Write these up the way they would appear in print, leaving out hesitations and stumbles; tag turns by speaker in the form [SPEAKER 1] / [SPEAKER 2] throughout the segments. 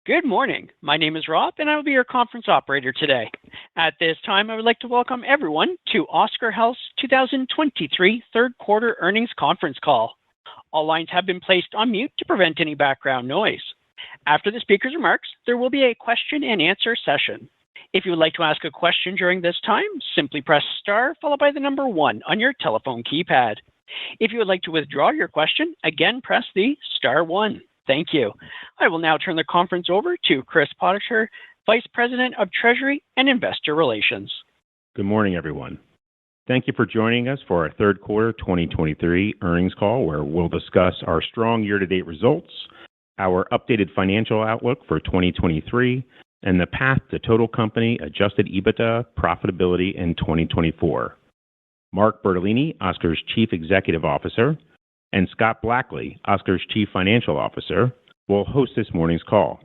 [SPEAKER 1] Good morning. My name is Rob, and I will be your conference operator today. At this time, I would like to welcome everyone to Oscar Health's 2023 third quarter earnings conference call. All lines have been placed on mute to prevent any background noise. After the speaker's remarks, there will be a question and answer session. If you would like to ask a question during this time, simply press star followed by the number 1 on your telephone keypad. If you would like to withdraw your question, again press the star 1. Thank you. I will now turn the conference over to Chris Potter, Vice President of Treasury and Investor Relations.
[SPEAKER 2] Good morning, everyone. Thank you for joining us for our third quarter 2023 earnings call, where we'll discuss our strong year-to-date results, our updated financial outlook for 2023, and the path to total company adjusted EBITDA profitability in 2024. Mark Bertolini, Oscar's Chief Executive Officer, and Scott Blackley, Oscar's Chief Financial Officer, will host this morning's call.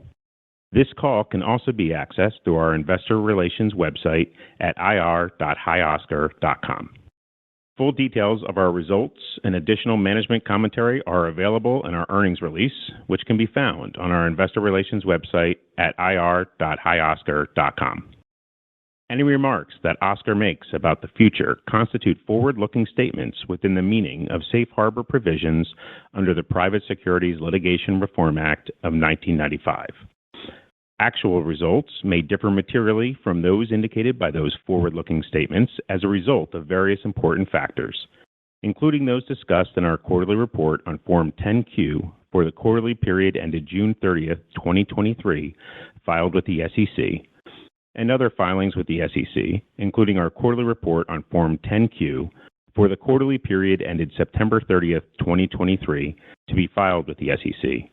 [SPEAKER 2] This call can also be accessed through our investor relations website at ir.hioscar.com. Full details of our results and additional management commentary are available in our earnings release, which can be found on our investor relations website at ir.hioscar.com. Any remarks that Oscar makes about the future constitute forward-looking statements within the meaning of safe harbor provisions under the Private Securities Litigation Reform Act of 1995. Actual results may differ materially from those indicated by those forward-looking statements as a result of various important factors, including those discussed in our quarterly report on Form 10-Q for the quarterly period ended June 30th, 2023, filed with the SEC, and other filings with the SEC, including our quarterly report on Form 10-Q for the quarterly period ended September 30th, 2023, to be filed with the SEC.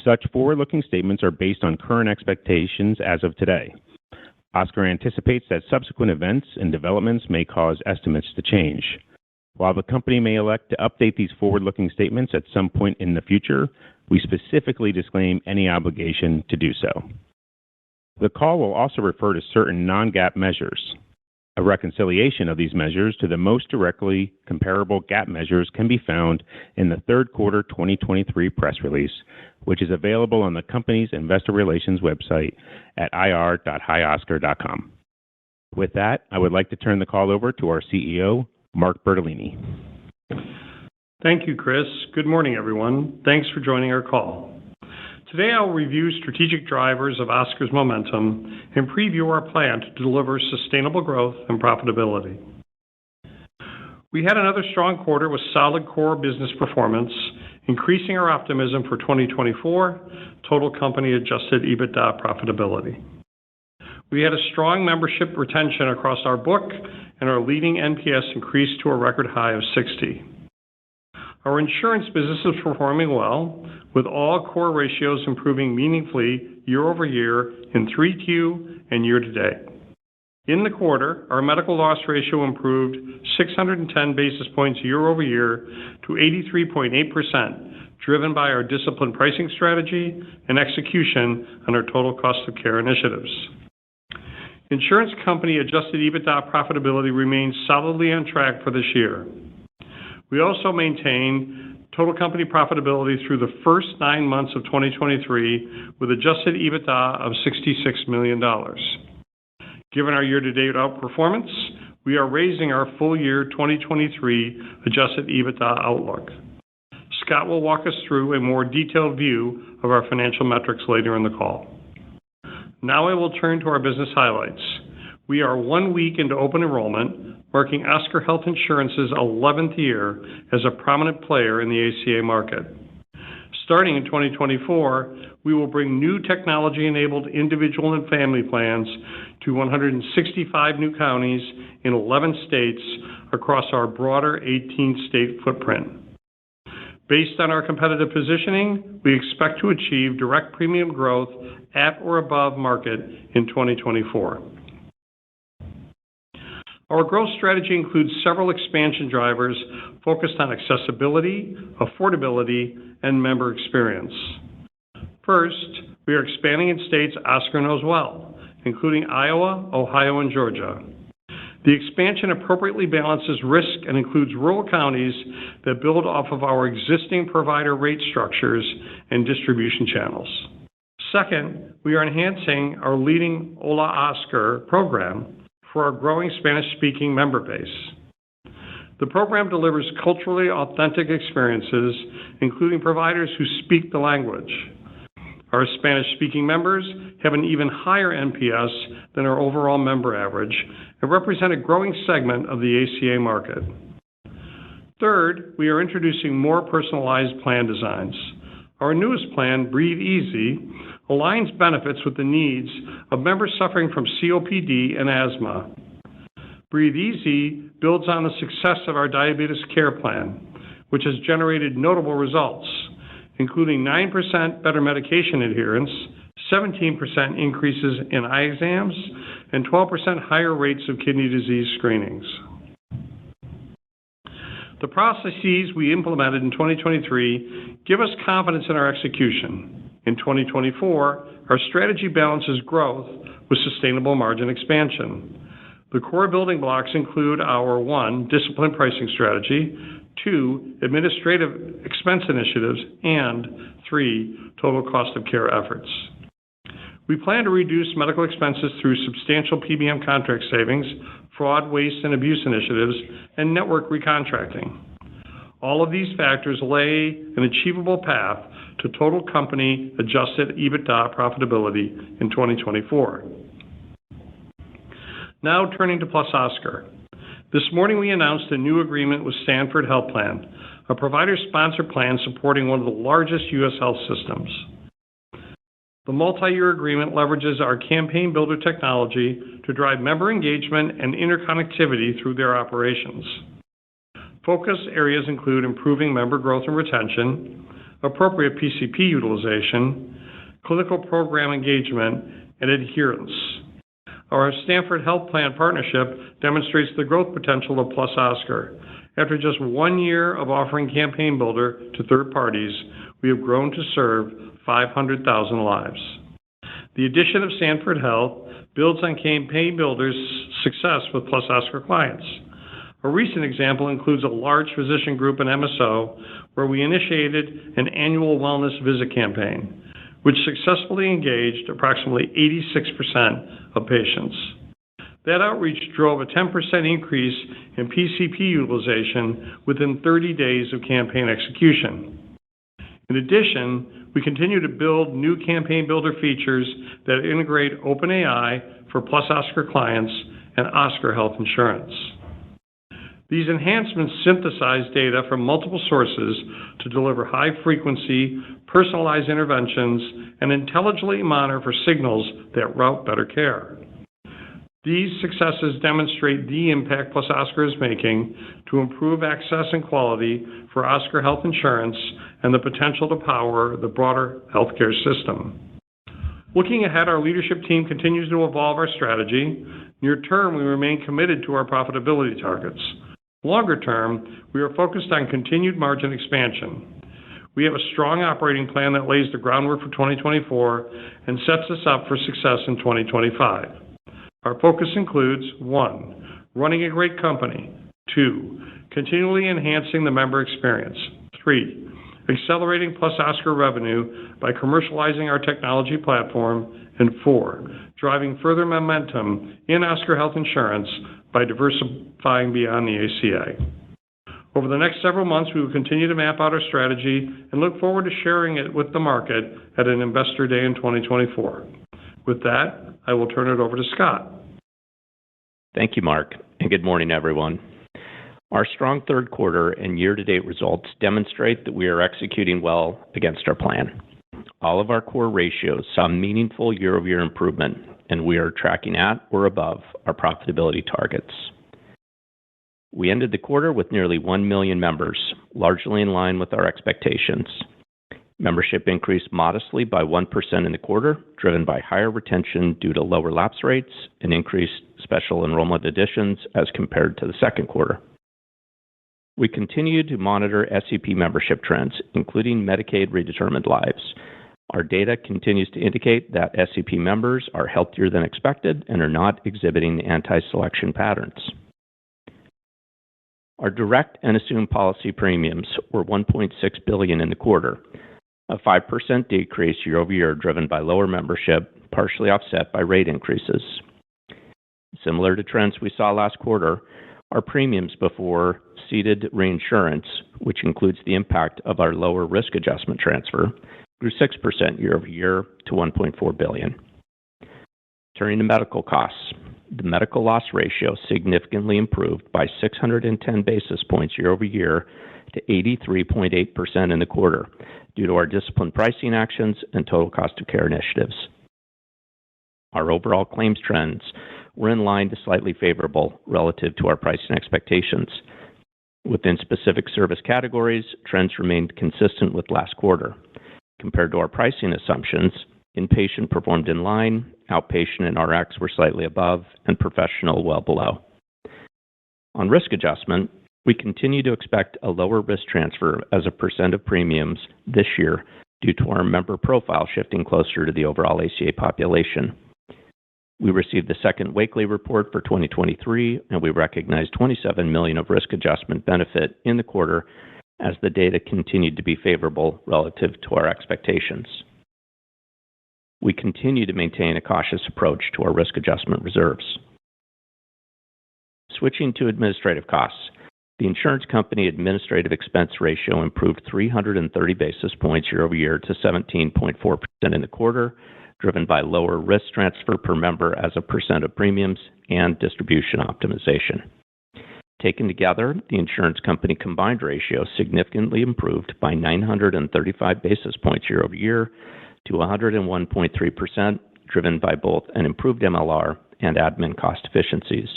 [SPEAKER 2] Such forward-looking statements are based on current expectations as of today. Oscar anticipates that subsequent events and developments may cause estimates to change. While the company may elect to update these forward-looking statements at some point in the future, we specifically disclaim any obligation to do so. The call will also refer to certain non-GAAP measures. A reconciliation of these measures to the most directly comparable GAAP measures can be found in the third quarter 2023 press release, which is available on the company's investor relations website at ir.hioscar.com. With that, I would like to turn the call over to our CEO, Mark Bertolini.
[SPEAKER 3] Thank you, Chris. Good morning, everyone. Thanks for joining our call. Today, I'll review strategic drivers of Oscar's momentum and preview our plan to deliver sustainable growth and profitability. We had another strong quarter with solid core business performance, increasing our optimism for 2024 total company adjusted EBITDA profitability. We had a strong membership retention across our book, and our leading NPS increased to a record high of 60. Our insurance business is performing well, with all core ratios improving meaningfully year over year in 3Q and year to date. In the quarter, our medical loss ratio improved 610 basis points year over year to 83.8%, driven by our disciplined pricing strategy and execution on our total cost of care initiatives. Insurance company adjusted EBITDA profitability remains solidly on track for this year. We also maintain total company profitability through the first 9 months of 2023 with adjusted EBITDA of $66 million. Given our year-to-date outperformance, we are raising our full year 2023 adjusted EBITDA outlook. Scott will walk us through a more detailed view of our financial metrics later in the call. Now I will turn to our business highlights. We are 1 week into open enrollment, marking Oscar Health Insurance's 11th year as a prominent player in the ACA market. Starting in 2024, we will bring new technology-enabled individual and family plans to 165 new counties in 11 states across our broader 18-state footprint. Based on our competitive positioning, we expect to achieve direct premium growth at or above market in 2024. Our growth strategy includes several expansion drivers focused on accessibility, affordability, and member experience. First, we are expanding in states Oscar knows well, including Iowa, Ohio, and Georgia. The expansion appropriately balances risk and includes rural counties that build off of our existing provider rate structures and distribution channels. Second, we are enhancing our leading Hola Oscar program for our growing Spanish-speaking member base. The program delivers culturally authentic experiences, including providers who speak the language. Our Spanish-speaking members have an even higher NPS than our overall member average and represent a growing segment of the ACA market. Third, we are introducing more personalized plan designs. Our newest plan, Breathe Easy, aligns benefits with the needs of members suffering from COPD and asthma. Breathe Easy builds on the success of our diabetes care plan, which has generated notable results, including 9% better medication adherence, 17% increases in eye exams, and 12% higher rates of kidney disease screenings. The processes we implemented in 2023 give us confidence in our execution. In 2024, our strategy balances growth with sustainable margin expansion. The core building blocks include our 1, disciplined pricing strategy, 2, administrative expense initiatives, and 3, total cost of care efforts. We plan to reduce medical expenses through substantial PBM contract savings, fraud, waste, and abuse initiatives, and network recontracting. All of these factors lay an achievable path to total company adjusted EBITDA profitability in 2024. Now turning to +Oscar. This morning we announced a new agreement with Stanford Health Plan, a provider-sponsored plan supporting one of the largest U.S. health systems. The multi-year agreement leverages our campaign builder technology to drive member engagement and interconnectivity through their operations. Focus areas include improving member growth and retention, appropriate PCP utilization, clinical program engagement, and adherence. Our Stanford Health Plan partnership demonstrates the growth potential of +Oscar. After just 1 year of offering Campaign Builder to third parties, we have grown to serve 500,000 lives. The addition of Stanford Health builds on Campaign Builder's success with +Oscar clients. A recent example includes a large physician group in MSO where we initiated an annual wellness visit campaign, which successfully engaged approximately 86% of patients. That outreach drove a 10% increase in PCP utilization within 30 days of campaign execution. In addition, we continue to build new Campaign Builder features that integrate OpenAI for +Oscar clients and Oscar Health Insurance. These enhancements synthesize data from multiple sources to deliver high-frequency, personalized interventions and intelligently monitor for signals that route better care. These successes demonstrate the impact +Oscar is making to improve access and quality for Oscar Health Insurance and the potential to power the broader healthcare system. Looking ahead, our leadership team continues to evolve our strategy. Near term, we remain committed to our profitability targets. Longer term, we are focused on continued margin expansion. We have a strong operating plan that lays the groundwork for 2024 and sets us up for success in 2025. Our focus includes 1, running a great company, 2, continually enhancing the member experience, 3, accelerating +Oscar revenue by commercializing our technology platform, and 4, driving further momentum in Oscar Health Insurance by diversifying beyond the ACA. Over the next several months, we will continue to map out our strategy and look forward to sharing it with the market at an Investor Day in 2024. With that, I will turn it over to Scott.
[SPEAKER 4] Thank you, Mark, and good morning, everyone. Our strong third quarter and year-to-date results demonstrate that we are executing well against our plan. All of our core ratios saw meaningful year-over-year improvement, and we are tracking at or above our profitability targets. We ended the quarter with nearly 1 million members, largely in line with our expectations. Membership increased modestly by 1% in the quarter, driven by higher retention due to lower lapse rates and increased special enrollment additions as compared to the second quarter. We continue to monitor SEP membership trends, including Medicaid redetermined lives. Our data continues to indicate that SEP members are healthier than expected and are not exhibiting anti-selection patterns. Our direct and assumed policy premiums were $1.6 billion in the quarter, a 5% decrease year-over-year driven by lower membership, partially offset by rate increases. Similar to trends we saw last quarter, our premiums before ceded reinsurance, which includes the impact of our lower risk adjustment transfer, grew 6% year-over-year to $1.4 billion. Turning to medical costs, the medical loss ratio significantly improved by 610 basis points year-over-year to 83.8% in the quarter due to our disciplined pricing actions and total cost of care initiatives. Our overall claims trends were in line to slightly favorable relative to our pricing expectations. Within specific service categories, trends remained consistent with last quarter. Compared to our pricing assumptions, inpatient performed in line, outpatient and RX were slightly above, and professional well below. On risk adjustment, we continue to expect a lower risk transfer as a percent of premiums this year due to our member profile shifting closer to the overall ACA population. We received the second Wakely report for 2023, and we recognized $27 million of risk adjustment benefit in the quarter as the data continued to be favorable relative to our expectations. We continue to maintain a cautious approach to our risk adjustment reserves. Switching to administrative costs, the insurance company administrative expense ratio improved 330 basis points year-over-year to 17.4% in the quarter, driven by lower risk transfer per member as a percent of premiums and distribution optimization. Taken together, the insurance company combined ratio significantly improved by 935 basis points year-over-year to 101.3%, driven by both an improved MLR and admin cost efficiencies.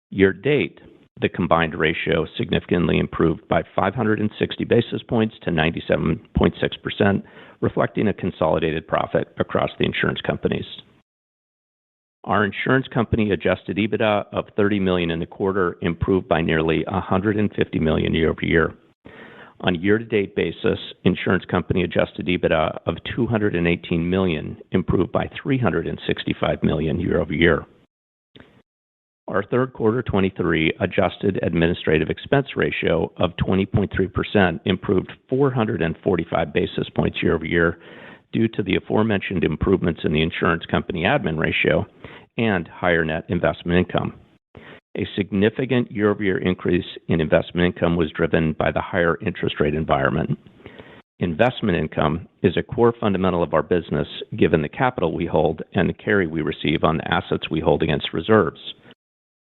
[SPEAKER 4] Year-to-date, the combined ratio significantly improved by 560 basis points to 97.6%, reflecting a consolidated profit across the insurance companies. Our insurance company adjusted EBITDA of $30 million in the quarter improved by nearly $150 million year-over-year. On a year-to-date basis, insurance company adjusted EBITDA of $218 million improved by $365 million year-over-year. Our third quarter 23 adjusted administrative expense ratio of 20.3% improved 445 basis points year-over-year due to the aforementioned improvements in the insurance company admin ratio and higher net investment income. A significant year-over-year increase in investment income was driven by the higher interest rate environment. Investment income is a core fundamental of our business given the capital we hold and the carry we receive on the assets we hold against reserves.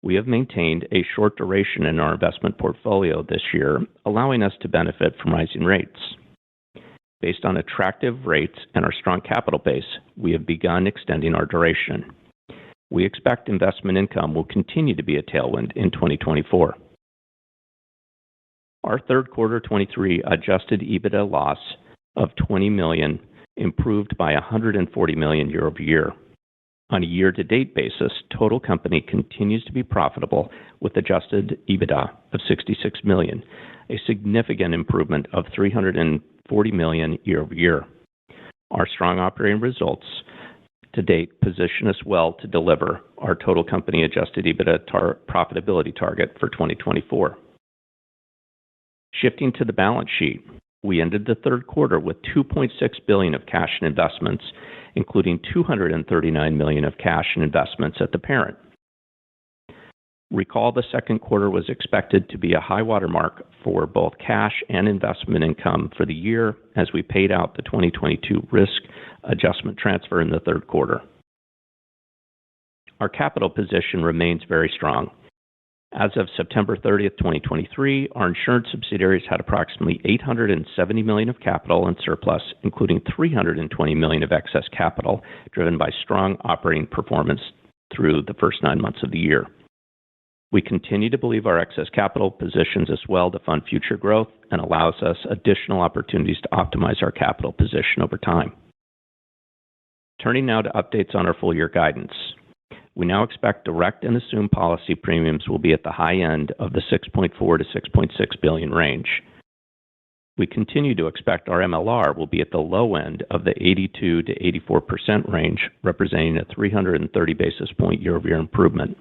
[SPEAKER 4] We have maintained a short duration in our investment portfolio this year, allowing us to benefit from rising rates. Based on attractive rates and our strong capital base, we have begun extending our duration. We expect investment income will continue to be a tailwind in 2024. Our third quarter 23 adjusted EBITDA loss of $20 million improved by $140 million year-over-year. On a year-to-date basis, total company continues to be profitable with adjusted EBITDA of $66 million, a significant improvement of $340 million year-over-year. Our strong operating results to date position us well to deliver our total company adjusted EBITDA profitability target for 2024. Shifting to the balance sheet, we ended the third quarter with $2.6 billion of cash and investments, including $239 million of cash and investments at the parent. Recall the second quarter was expected to be a high watermark for both cash and investment income for the year as we paid out the 2022 risk adjustment transfer in the third quarter. Our capital position remains very strong. As of September 30th, 2023, our insurance subsidiaries had approximately $870 million of capital and surplus, including $320 million of excess capital, driven by strong operating performance through the first 9 months of the year. We continue to believe our excess capital positions us well to fund future growth and allows us additional opportunities to optimize our capital position over time. Turning now to updates on our full-year guidance. We now expect direct and assumed policy premiums will be at the high end of the $6.4 to $6.6 billion range. We continue to expect our MLR will be at the low end of the 82 to 84% range, representing a 330 basis point year-over-year improvement.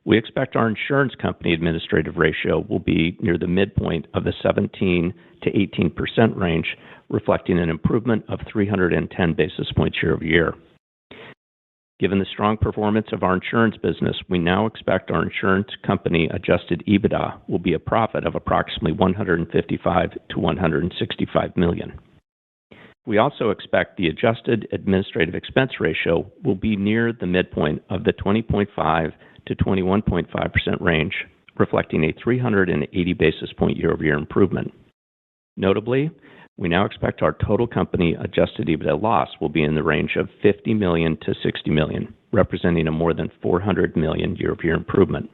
[SPEAKER 4] We expect our insurance company administrative ratio will be near the midpoint of the 17 to 18% range, reflecting an improvement of 310 basis points year over year. Given the strong performance of our insurance business, we now expect our insurance company adjusted EBITDA will be a profit of approximately $155 to $165 million. We also expect the adjusted administrative expense ratio will be near the midpoint of the 20.5 to 21.5% range, reflecting a 380 basis point year-over-year improvement. Notably, we now expect our total company adjusted EBITDA loss will be in the range of $50 million to $60 million, representing a more than $400 million year-over-year improvement.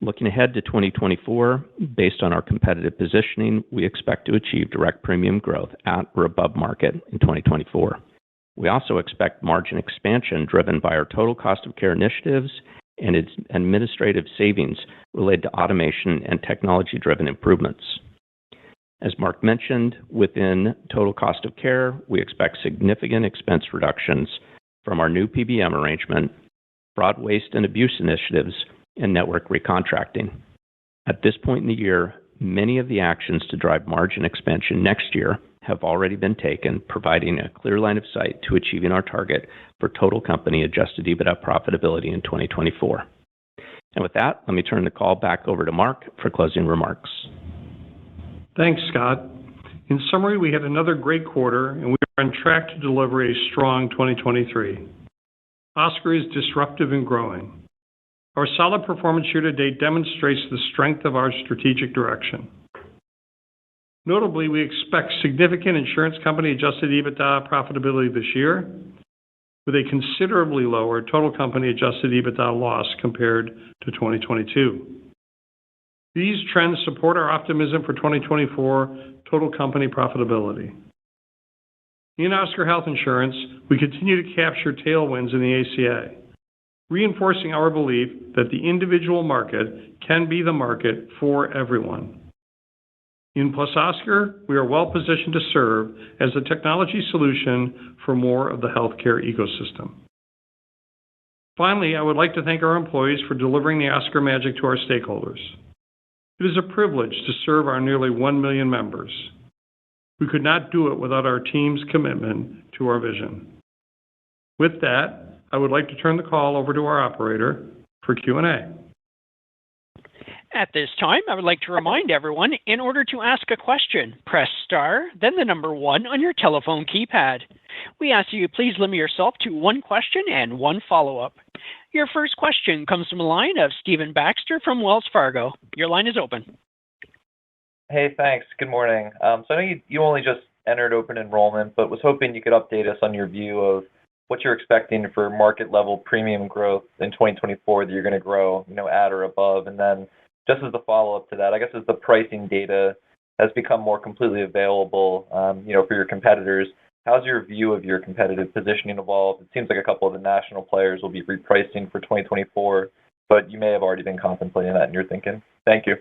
[SPEAKER 4] Looking ahead to 2024, based on our competitive positioning, we expect to achieve direct premium growth at or above market in 2024. We also expect margin expansion driven by our total cost of care initiatives and its administrative savings related to automation and technology-driven improvements. As Mark mentioned, within total cost of care, we expect significant expense reductions from our new PBM arrangement, fraud, waste, and abuse initiatives, and network recontracting. At this point in the year, many of the actions to drive margin expansion next year have already been taken, providing a clear line of sight to achieving our target for total company adjusted EBITDA profitability in 2024. And with that, let me turn the call back over to Mark for closing remarks.
[SPEAKER 3] Thanks, Scott. In summary, we had another great quarter, and we are on track to deliver a strong 2023. Oscar is disruptive and growing. Our solid performance year to date demonstrates the strength of our strategic direction. Notably, we expect significant insurance company adjusted EBITDA profitability this year, with a considerably lower total company adjusted EBITDA loss compared to 2022. These trends support our optimism for 2024 total company profitability. In Oscar Health Insurance, we continue to capture tailwinds in the ACA, reinforcing our belief that the individual market can be the market for everyone. In +Oscar, we are well positioned to serve as a technology solution for more of the healthcare ecosystem. Finally, I would like to thank our employees for delivering the Oscar magic to our stakeholders. It is a privilege to serve our nearly 1 million members. We could not do it without our team's commitment to our vision. With that, I would like to turn the call over to our operator for Q&A.
[SPEAKER 1] At this time, I would like to remind everyone, in order to ask a question, press star, then the number 1 on your telephone keypad. We ask you please limit yourself to one question and one follow-up. Your first question comes from the line of Stephen Baxter from Wells Fargo. Your line is open.
[SPEAKER 5] Hey, thanks. Good morning. So I know you only just entered open enrollment, but was hoping you could update us on your view of what you're expecting for market-level premium growth in 2024 that you're going to grow, at or above. And then just as a follow-up to that, I guess as the pricing data has become more completely available, for your competitors, how's your view of your competitive positioning evolved? It seems like a couple of the national players will be repricing for 2024, but you may have already been contemplating that in your thinking. Thank you.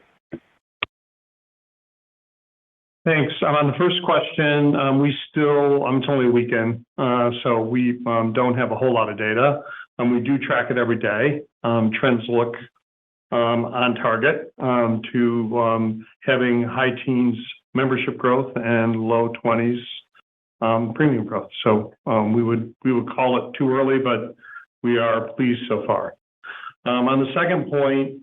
[SPEAKER 3] Thanks. On the first question, it's only a weekend, so we don't have a whole lot of data. We do track it every day. Trends look on target to having high teens membership growth and low 20s premium growth. So we would call it too early, but we are pleased so far. On the second point,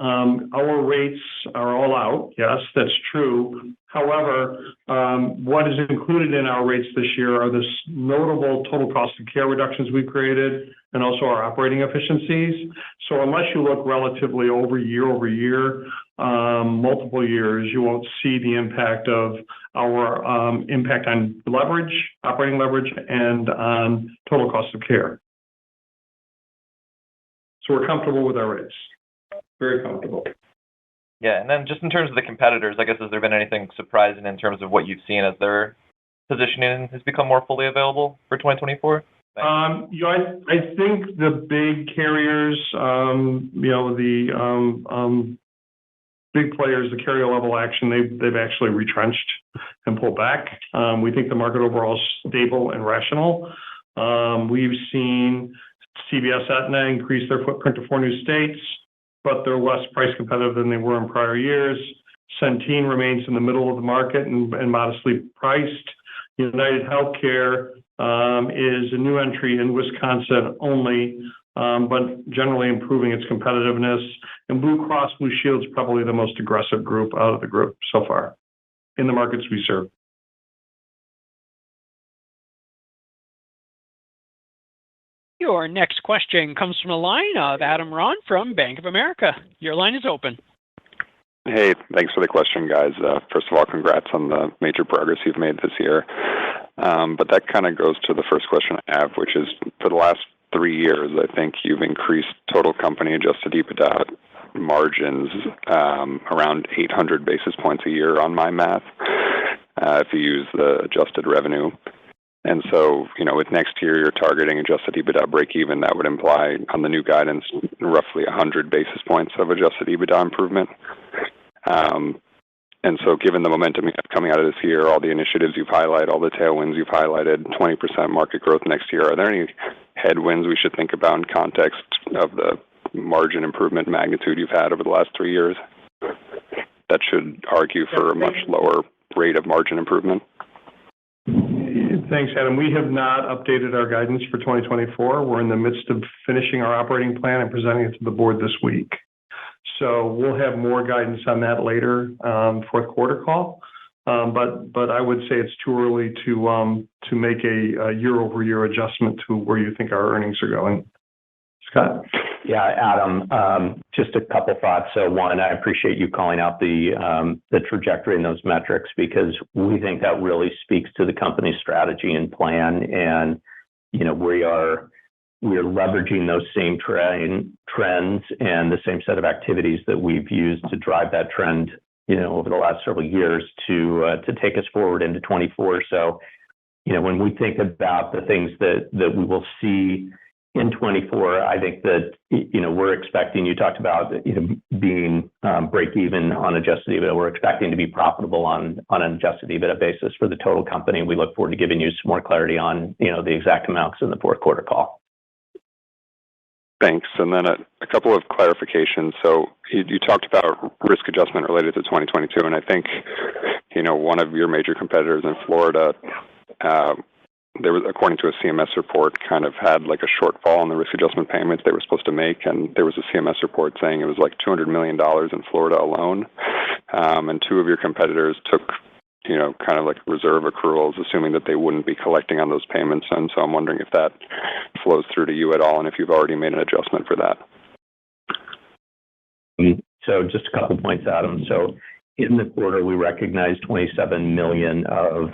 [SPEAKER 3] our rates are all out. Yes, that's true. However, what is included in our rates this year are the notable total cost of care reductions we've created and also our operating efficiencies. So unless you look relatively over year, multiple years, you won't see the impact of our impact on leverage, operating leverage, and on total cost of care. So we're comfortable with our rates. Very comfortable.
[SPEAKER 5] Yeah, and then just in terms of the competitors, I guess, has there been anything surprising in terms of what you've seen as their positioning has become more fully available for 2024?
[SPEAKER 3] I think the big carriers, the big players, the carrier level action, they've actually retrenched and pulled back. We think the market overall is stable and rational. We've seen CVS Aetna increase their footprint to 4 new states. but they're less price competitive than they were in prior years. Centene remains in the middle of the market and modestly priced. United Healthcare is a new entry in Wisconsin only, but generally improving its competitiveness. And Blue Cross Blue Shield is probably the most aggressive group out of the group so far in the markets we serve.
[SPEAKER 1] Your next question comes from the line of Adam Ron from Bank of America. Your line is open.
[SPEAKER 6] Hey, thanks for the question, guys. First of all, congrats on the major progress you've made this year. But that kind of goes to the first question I have, which is for the last 3 years, I think you've increased total company adjusted EBITDA margins around 800 basis points a year on my math, if you use the adjusted revenue. And so, with next year, you're targeting adjusted EBITDA break even. That would imply on the new guidance, roughly 100 basis points of adjusted EBITDA improvement. And so given the momentum you have coming out of this year, all the initiatives you've highlighted, all the tailwinds you've highlighted, 20% market growth next year, are there any headwinds we should think about in context of the margin improvement magnitude you've had over the last 3 years that should argue for a much lower rate of margin improvement?
[SPEAKER 3] Thanks, Adam. We have not updated our guidance for 2024. We're in the midst of finishing our operating plan and presenting it to the board this week. So we'll have more guidance on that later, fourth quarter call. But I would say it's too early to make a year-over-year adjustment to where you think our earnings are going. Scott?
[SPEAKER 4] Yeah, Adam, just a couple thoughts. So one, I appreciate you calling out the trajectory in those metrics because we think that really speaks to the company's strategy and plan. And, we are leveraging those same trends and the same set of activities that we've used to drive that trend, over the last several years to take us forward into 24. So, when we think about the things that we will see in 24, I think that, we're expecting, you talked about, being break even on adjusted EBITDA. We're expecting to be profitable on an adjusted EBITDA basis for the total company. We look forward to giving you some more clarity on, the exact amounts in the fourth quarter call.
[SPEAKER 6] Thanks. And then a couple of clarifications. So you talked about risk adjustment related to 2022, and I think, one of your major competitors in Florida, there was, according to a CMS report, kind of had like a shortfall on the risk adjustment payments they were supposed to make, and there was a CMS report saying it was like $200 million in Florida alone, and two of your competitors took, kind of like reserve accruals, assuming that they wouldn't be collecting on those payments, and so I'm wondering if that flows through to you at all, and if you've already made an adjustment for that.
[SPEAKER 4] So just a couple points, Adam. So in the quarter, we recognized $27 million of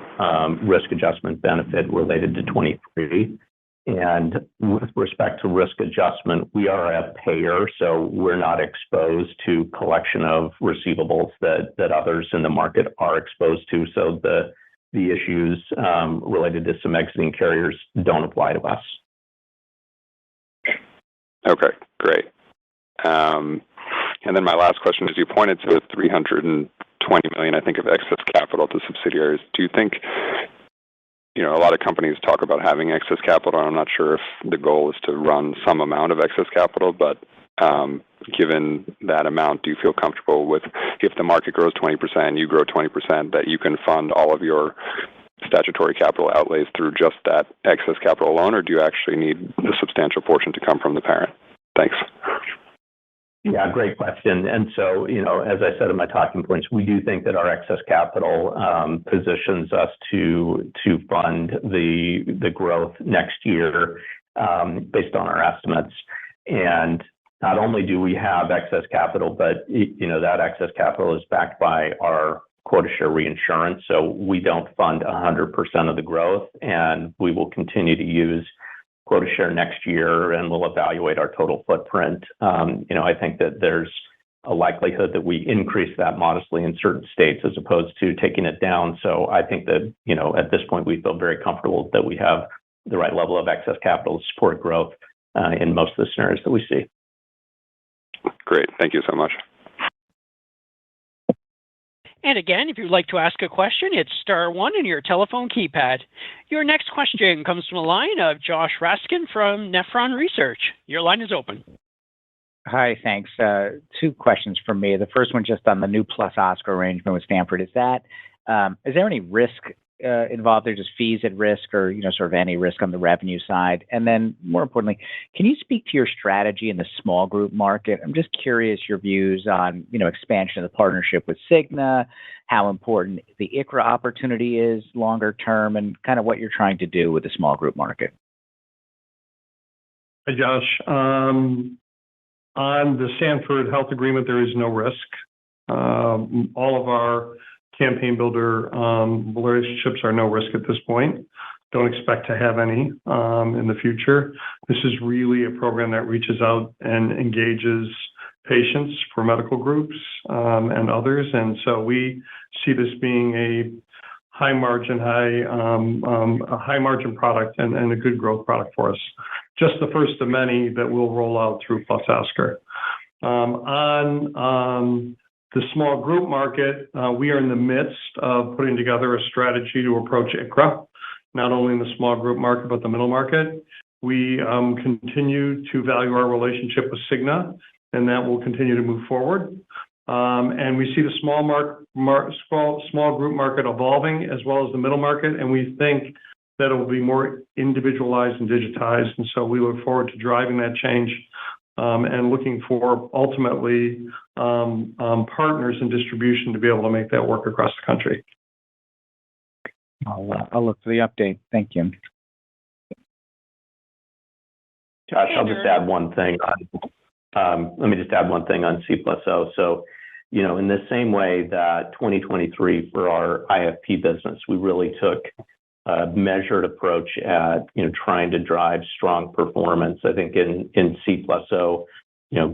[SPEAKER 4] risk adjustment benefit related to 23. And with respect to risk adjustment, we are a payer, so we're not exposed to collection of receivables that others in the market are exposed to. So the issues related to some exiting carriers don't apply to us.
[SPEAKER 6] Okay, great. And then my last question is, you pointed to $320 million, I think, of excess capital to subsidiaries. Do you think, a lot of companies talk about having excess capital, and I'm not sure if the goal is to run some amount of excess capital, but given that amount, do you feel comfortable with, if the market grows 20%, you grow 20%, that you can fund all of your statutory capital outlays through just that excess capital alone, or do you actually need a substantial portion to come from the parent? Thanks.
[SPEAKER 4] Yeah, great question. And so, as I said in my talking points, we do think that our excess capital positions us to fund the growth next year based on our estimates. And not only do we have excess capital, but that excess capital is backed by our quota share reinsurance. So we don't fund 100% of the growth, and we will continue to use quota share next year, and we'll evaluate our total footprint. I think that there's a likelihood that we increase that modestly in certain states as opposed to taking it down. So I think that, at this point, we feel very comfortable that we have the right level of excess capital to support growth in most of the scenarios that we see.
[SPEAKER 6] Great. Thank you so much.
[SPEAKER 1] And again, if you'd like to ask a question, it's star one in your telephone keypad. Your next question comes from the line of Josh Raskin from Nephron Research. Your line is open.
[SPEAKER 7] Hi, thanks. Two questions from me. The first one just on the new Plus Oscar arrangement with Stanford. Is there any risk involved there, just fees at risk or, sort of any risk on the revenue side? And then more importantly, can you speak to your strategy in the small group market? I'm just curious your views on, expansion of the partnership with Cigna, how important the ICHRA opportunity is longer term, and kind of what you're trying to do with the small group market.
[SPEAKER 3] Hi, Josh. On the Stanford Health agreement, there is no risk. All of our campaign builder relationships are no risk at this point. Don't expect to have any in the future. This is really a program that reaches out and engages patients for medical groups and others. And so we see this being a high margin product and a good growth product for us. Just the first of many that we'll roll out through Plus Oscar. On the small group market, we are in the midst of putting together a strategy to approach ICHRA, not only in the small group market, but the middle market. We continue to value our relationship with Cigna, and that will continue to move forward. And we see the small group market evolving as well as the middle market, and we think that it will be more individualized and digitized. And so we look forward to driving that change and looking for ultimately partners in distribution to be able to make that work across the country.
[SPEAKER 7] I'll look for the update. Thank you.
[SPEAKER 4] Josh, I'll just add one thing. Let me just add one thing on C+O. So, in the same way that 2023 for our IFP business, we really took a measured approach at, trying to drive strong performance. I think in C+O,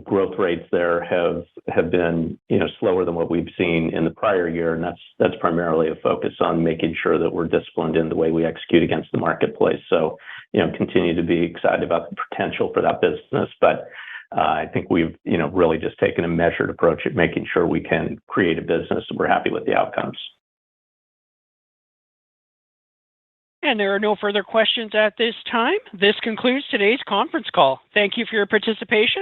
[SPEAKER 4] growth rates there have been, slower than what we've seen in the prior year. And that's primarily a focus on making sure that we're disciplined in the way we execute against the marketplace. So, continue to be excited about the potential for that business. But I think we've, really just taken a measured approach at making sure we can create a business and we're happy with the outcomes.
[SPEAKER 1] And there are no further questions at this time. This concludes today's conference call. Thank you for your participation.